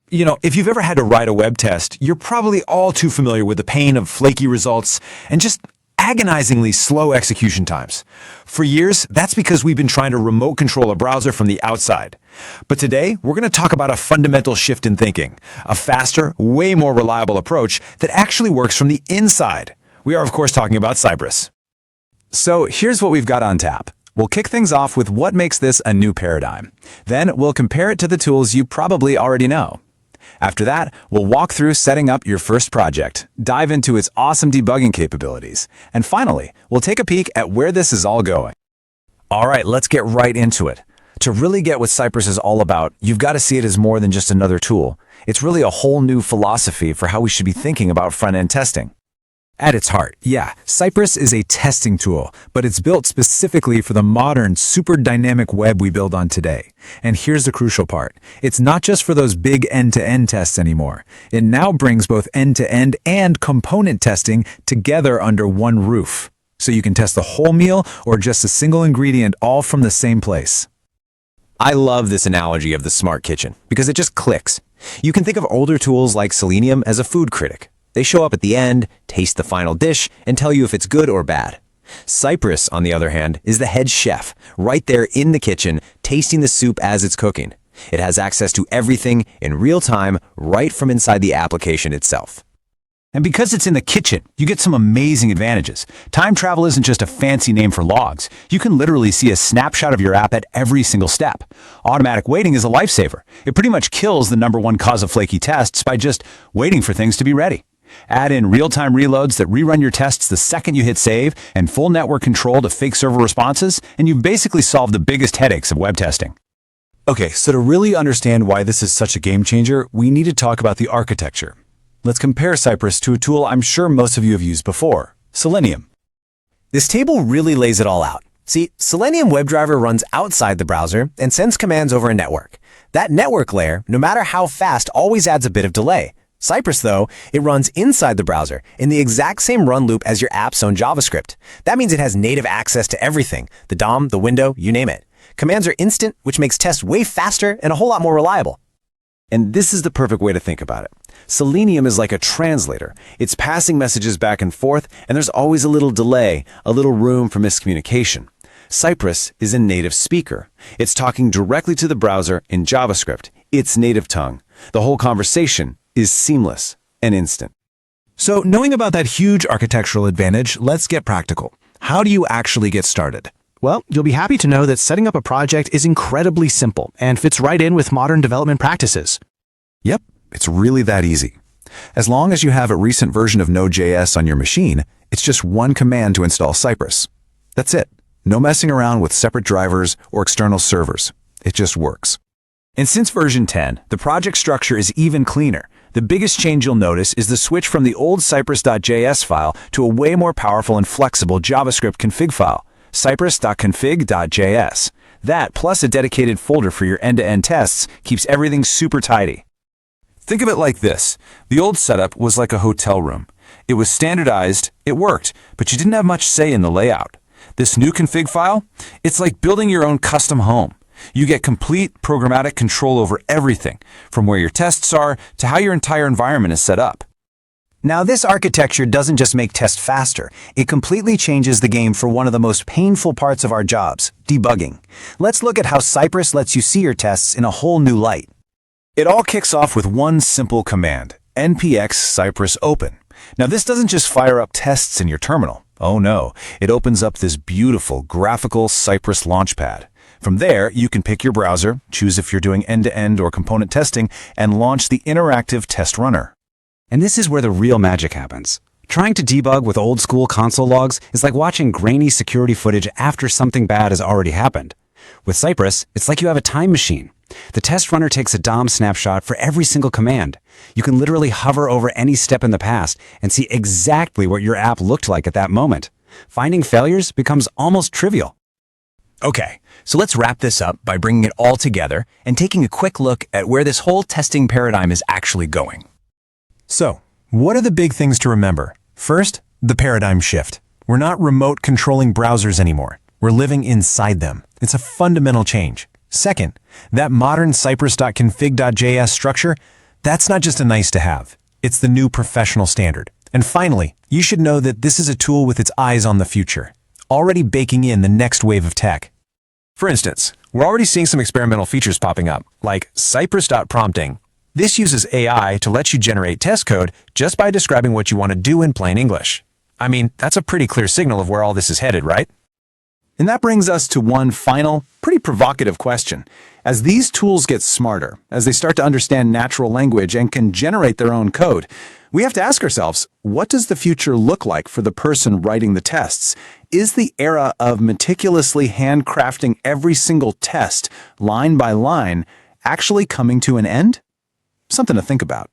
If you've ever had to write a web test, you're probably all too familiar with the pain of flaky results and just agonizingly slow execution times. For years, that's because we've been trying to remote control a browser from the outside. But today, we're going to talk about a fundamental shift in thinking, a faster, way more reliable approach that actually works from the inside. We are, of course, talking about Cypress. So here's what we've got on tap. We'll kick things off with what makes this a new paradigm. Then we'll compare it to the tools you probably already know. After that, we'll walk through setting up your first project, dive into its awesome debugging capabilities, and finally, we'll take a peek at where this is all going. All right, let's get right into it. To really get what Cypress is all about, you've got to see it as more than just another tool. It's really a whole new philosophy for how we should be thinking about front-end testing. At its heart, Cypress is a testing tool, but it's built specifically for the modern, super dynamic web we build on today. And here's the crucial part. It's not just for those big end-to-end tests anymore. It now brings both end-to-end and component testing together under one roof. So you can test the whole meal or just a single ingredient all from the same place. I love this analogy of the smart kitchen because it just clicks. You can think of older tools like Selenium as a food critic. They show up at the end, taste the final dish, and tell you if it's good or bad. Cypress, on the other hand, is the head chef, right there in the kitchen, tasting the soup as it's cooking. It has access to everything in real time, right from inside the application itself. And because it's in the kitchen, you get some amazing advantages. Time travel isn't just a fancy name for logs. You can literally see a snapshot of your app at every single step. Automatic waiting is a lifesaver. It pretty much kills the #1 cause of flaky tests by just waiting for things to be ready. Add in real-time reloads that rerun your tests the second you hit save, and full network control to fake server responses, and you've basically solved the biggest headaches of web testing. Okay, so to really understand why this is such a game changer, we need to talk about the architecture. Let's compare Cypress to a tool I'm sure most of you have used before, Selenium. This table really lays it all out. See, Selenium WebDriver runs outside the browser and sends commands over a network. That network layer, no matter how fast, always adds a bit of delay. Cypress, though, it runs inside the browser in the exact same run loop as your app's own JavaScript. That means it has native access to everything, the DOM, the window, you name it. Commands are instant, which makes tests way faster and a whole lot more reliable. And this is the perfect way to think about it. Selenium is like a translator. It's passing messages back and forth, and there's always a little delay, a little room for miscommunication. Cypress is a native speaker. It's talking directly to the browser in JavaScript, its native tongue. The whole conversation is seamless and instant. So knowing about that huge architectural advantage, let's get practical. How do you actually get started? Well, you'll be happy to know that setting up a project is incredibly simple and fits right in with modern development practices. Yep, it's really that easy. As long as you have a recent version of Node.js on your machine, it's just one command to install Cypress. That's it. No messing around with separate drivers or external servers. It just works. And since version 10, the project structure is even cleaner. The biggest change you'll notice is the switch from the old cypress.js file to a way more powerful and flexible JavaScript config file, cypress.config.js. That, plus a dedicated folder for your end-to-end tests, keeps everything super tidy. Think of it like this. The old setup was like a hotel room. It was standardized, it worked, but you didn't have much say in the layout. This new config file, it's like building your own custom home. You get complete programmatic control over everything, from where your tests are to how your entire environment is set up. Now, this architecture doesn't just make tests faster. It completely changes the game for one of the most painful parts of our jobs, debugging. Let's look at how Cypress lets you see your tests in a whole new light. It all kicks off with one simple command, npx cypress open. Now, this doesn't just fire up tests in your terminal. Oh no, it opens up this beautiful graphical Cypress launchpad. From there, you can pick your browser, choose if you're doing end-to-end or component testing, and launch the interactive test runner. And this is where the real magic happens. Trying to debug with old-school console logs is like watching grainy security footage after something bad has already happened. With Cypress, it's like you have a time machine. The test runner takes a DOM snapshot for every single command. You can literally hover over any step in the past and see exactly what your app looked like at that moment. Finding failures becomes almost trivial. Okay, so let's wrap this up by bringing it all together and taking a quick look at where this whole testing paradigm is actually going. So, what are the big things to remember? First, the paradigm shift. We're not remote controlling browsers anymore. We're living inside them. It's a fundamental change. Second, that modern cypress.config.js structure, That's not just a nice to have. It's the new professional standard. And finally, you should know that this is a tool with its eyes on the future, already baking in the next wave of tech. For instance, we're already seeing some experimental features popping up, like Cypress.prompting. This uses AI to let you generate test code just by describing what you want to do in plain English. I mean, that's a pretty clear signal of where all this is headed, right? And that brings us to one final, pretty provocative question. As these tools get smarter, as they start to understand natural language and can generate their own code, we have to ask ourselves, what does the future look like for the person writing the tests? Is the era of meticulously handcrafting every single test, line by line, actually coming to an end? Something to think about.